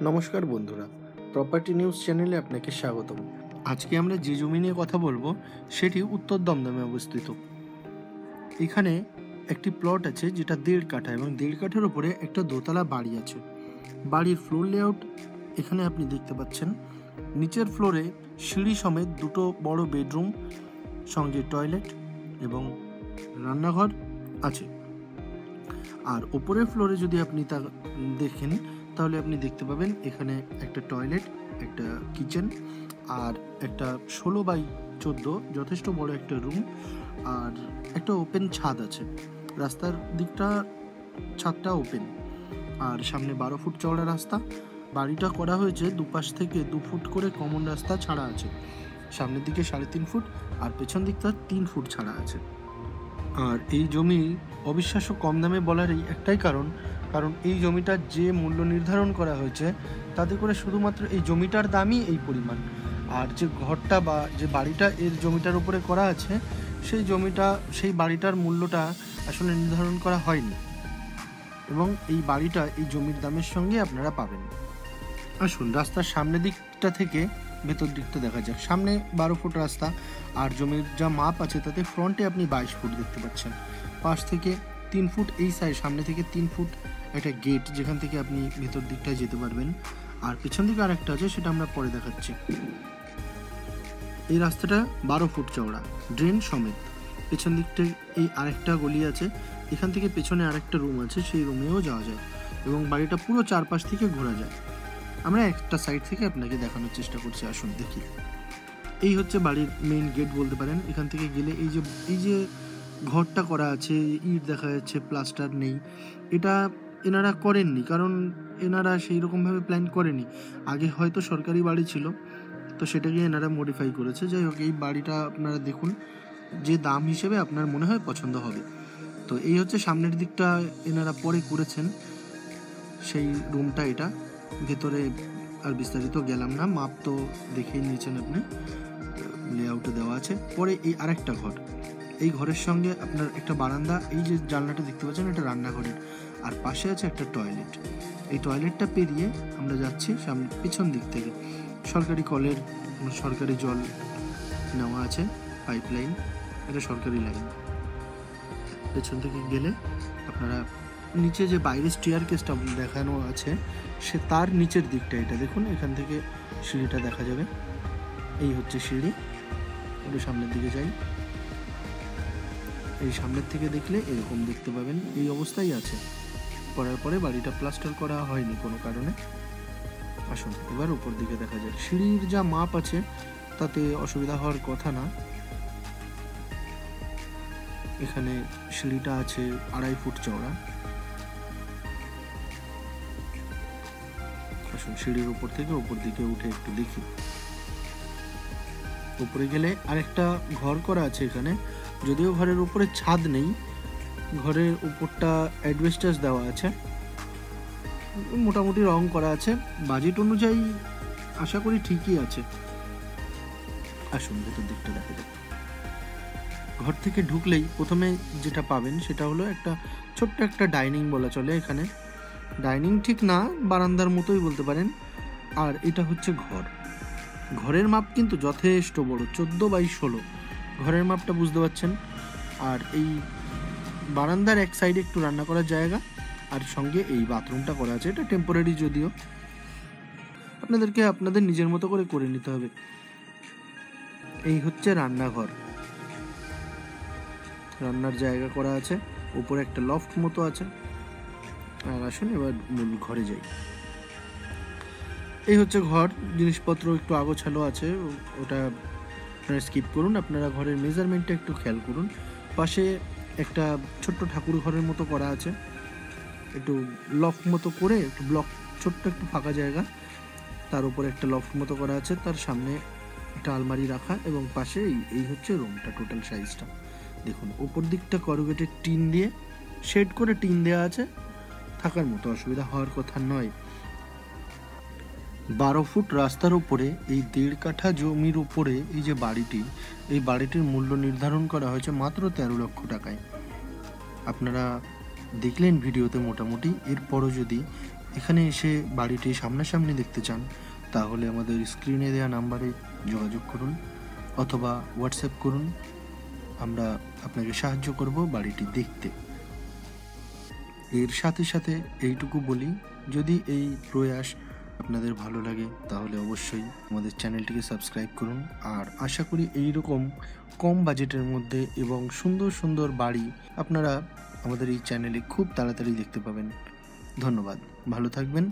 নমস্কার বন্ধুরা, property news চ্যানেলে আপনাকে স্বাগতম। আজকে আমরা যে জমি নিয়ে কথা বলবো সেটি উত্তর দমদমে অবস্থিত। এখানে একটি প্লট আছে যেটা 1.5 কাঠা এবং 1.5 কাঠার উপরে একটা দোতলা বাড়ি আছে। বাড়ির ফ্লোর লেআউট এখানে আপনি দেখতে পাচ্ছেন। নিচের ফ্লোরে সিঁড়ি সমেত দুটো বড় বেডরুম, সঙ্গে টয়লেট এবং রান্নাঘর আছে। আর ওপরের ফ্লোরে যদি আপনি তা দেখেন তাহলে আপনি দেখতে পাবেন এখানে একটা টয়লেট, একটা কিচেন আর একটা 16x14 যথেষ্ট বড় একটা রুম আর একটা ওপেন ছাদ আছে। রাস্তার দিকটা ছাদটা ওপেন আর সামনে 12 ফুট চওড়া রাস্তা। বাড়িটা করা হয়েছে দুপাশ থেকে 2 ফুট করে কমন রাস্তা ছাড়া আছে। সামনের দিকে 3.5 ফুট আর পেছন দিকটা 3 ফুট ছাড়া আছে। আর এই জমি অবিশ্বাস্য কম দামে বলারই একটাই কারণ এই জমিটার যে মূল্য নির্ধারণ করা হয়েছে তাতে করে শুধুমাত্র এই জমিটার দামই এই পরিমাণ। আর যে ঘরটা বা যে বাড়িটা এর জমিটার উপরে করা আছে সেই বাড়িটার মূল্যটা আসলে নির্ধারণ করা হয়নি এবং এই বাড়িটা এই জমির দামের সঙ্গে আপনারা পাবেন। আসুন রাস্তার সামনের দিকটা থেকে ভেতর দিকটা দেখা যাক। সামনে 12 ফুট রাস্তা আর জমির যা মাপ আছে তাতে ফ্রন্টে আপনি 22 ফুট দেখতে পাচ্ছেন। পাশ থেকে 3 ফুট, এই সাইড সামনে থেকে 3 ফুট একটা গেট যেখান থেকে আপনি ভেতর দিকটায় যেতে পারবেন। আর পেছন দিকে আরেকটা আছে, সেটা আমরা পরে দেখাচ্ছি। এই রাস্তাটা 12 ফুট চওড়া, ড্রেন সমেত। পেছন দিকটায় এই আরেকটা গলি আছে, এখান থেকে পেছনে আরেকটা রুম আছে, সেই রুমেও যাওয়া যায় এবং বাড়িটা পুরো চারপাশ থেকে ঘোরা যায়। আমরা একটা সাইড থেকে আপনাকে দেখানোর চেষ্টা করছি, আসুন দেখি। এই হচ্ছে বাড়ির মেইন গেট বলতে পারেন। এখান থেকে গেলে এই যে ঘরটা করা আছে, ইট দেখা যাচ্ছে, প্লাস্টার নেই। এটা এনারা করেননি, কারণ এনারা সেই রকমভাবে প্ল্যান করেনি। আগে হয়তো সরকারি বাড়ি ছিল, তো সেটাকে এনারা মডিফাই করেছে। যাই হোক, এই বাড়িটা আপনারা দেখুন, যে দাম হিসেবে আপনার মনে হয় পছন্দ হবে। তো এই হচ্ছে সামনের দিকটা এনারা পরে করেছেন, সেই রুমটা এটা। ভেতরে আর বিস্তারিত গেলাম না, মাপ তো দেখেই নিয়েছেন আপনি, লেআউটে দেওয়া আছে। পরে এই আরেকটা ঘর, এই ঘরের সঙ্গে আপনার একটা বারান্দা, এই যে জানলাটা দেখতে পাচ্ছেন এটা রান্নাঘরের, আর পাশে আছে একটা টয়লেট। এই টয়লেটটা পেরিয়ে আমরা যাচ্ছি সামনে পিছন দিক থেকে সরকারি কলের সরকারি জল নেওয়া আছে, পাইপলাইন, এটা সরকারি লাইন। পেছন থেকে গেলে আপনারা নিচে যে বাইরে স্টেয়ার কেসটা দেখানো আছে সে তার নিচের দিকটা এটা দেখুন, এখান থেকে সিঁড়িটা দেখা যাবে। এই হচ্ছে সিঁড়ি। একটু সামনের দিকে যাই, এই সামনের থেকে দেখলে এরকম দেখতে পাবেন, এই অবস্থায় আছে। করার পরে বাড়িটা প্লাস্টার করা হয়নি কোনো কারণে। আসুন এবার উপর দিকে দেখা যায়। সিঁড়ির যা মাপ আছে তাতে অসুবিধা হওয়ার কথা না। এখানে সিঁড়িটা আছে 2.5 ফুট চওড়া। আসুন সিঁড়ির উপর থেকে উপর দিকে উঠে একটু দেখি। উপরে গেলে আরেকটা ঘর করা আছে এখানে, যদিও ঘরের উপরে ছাদ নেই, ঘরের উপরটা অ্যাডভেস্টাস দেওয়া আছে, মোটামুটি রং করা আছে। বাজেট অনুযায়ী আশা করি ঠিকই আছে। আসুন ভেতর দিকটা দেখা যাক। ঘর থেকে ঢুকলেই প্রথমে যেটা পাবেন সেটা হলো একটা ছোট্ট একটা ডাইনিং বলা চলে। এখানে ডাইনিং ঠিক না, বারান্দার মতোই বলতে পারেন। আর এটা হচ্ছে ঘর। ঘরের মাপ কিন্তু যথেষ্ট বড়, 14x16 ঘরের মাপটা বুঝতে পারছেন। আর এই বারান্দার এক সাইডে একটু রান্না করার জায়গা, আর সঙ্গে এই বাথরুমটা করা আছে। এটা টেম্পোরারি, যদিও আপনাদেরকে আপনাদের নিজের মতো করে নিতে হবে। এই হচ্ছে রান্নাঘর, রান্নার জায়গা করা আছে, উপরে একটা লফট মতো আছে। আর আসুন এবার মূল ঘরে যাই। এই হচ্ছে ঘর, জিনিসপত্র একটু আগোছালো আছে, ওটা আপনারা স্কিপ করুন। আপনারা ঘরের মেজারমেন্টটা একটু খেয়াল করুন। পাশে একটা ছোট্ট ঠাকুর ঘরের মতো করা আছে, একটু লফট মতো করে, একটু ব্লক, ছোট্ট একটু ফাঁকা জায়গা, তার উপরে একটা লফট মতো করা আছে, তার সামনে একটা আলমারি রাখা এবং পাশে এই হচ্ছে রুমটা। টোটাল সাইজটা দেখুন। উপর দিকটা করুগেটের টিন দিয়ে শেড করে টিন দেওয়া আছে, থাকার মতো, অসুবিধা হওয়ার কথা নয়। 12 ফুট রাস্তার উপরে এই 1.5 কাঠা জমির উপরে এই যে বাড়িটি, এই বাড়িটির মূল্য নির্ধারণ করা হয়েছে মাত্র 13 লক্ষ টাকায়। আপনারা দেখলেন ভিডিওতে মোটামুটি। এরপরও যদি এখানে এসে বাড়িটি সামনাসামনি দেখতে চান তাহলে আমাদের স্ক্রিনে দেওয়া নাম্বারে যোগাযোগ করুন অথবা হোয়াটসঅ্যাপ করুন। আমরা আপনাকে সাহায্য করব বাড়িটি দেখতে। এর সাথে সাথে এইটুকু বলি, যদি এই প্রয়াস আপনাদের ভালো লাগে তাহলে অবশ্যই আমাদের চ্যানেলটিকে সাবস্ক্রাইব করুন। আর আশা করি এই রকম কম বাজেটের মধ্যে এবং সুন্দর সুন্দর বাড়ি আপনারা আমাদের এই চ্যানেলে খুব তাড়াতাড়ি দেখতে পাবেন। ধন্যবাদ, ভালো থাকবেন।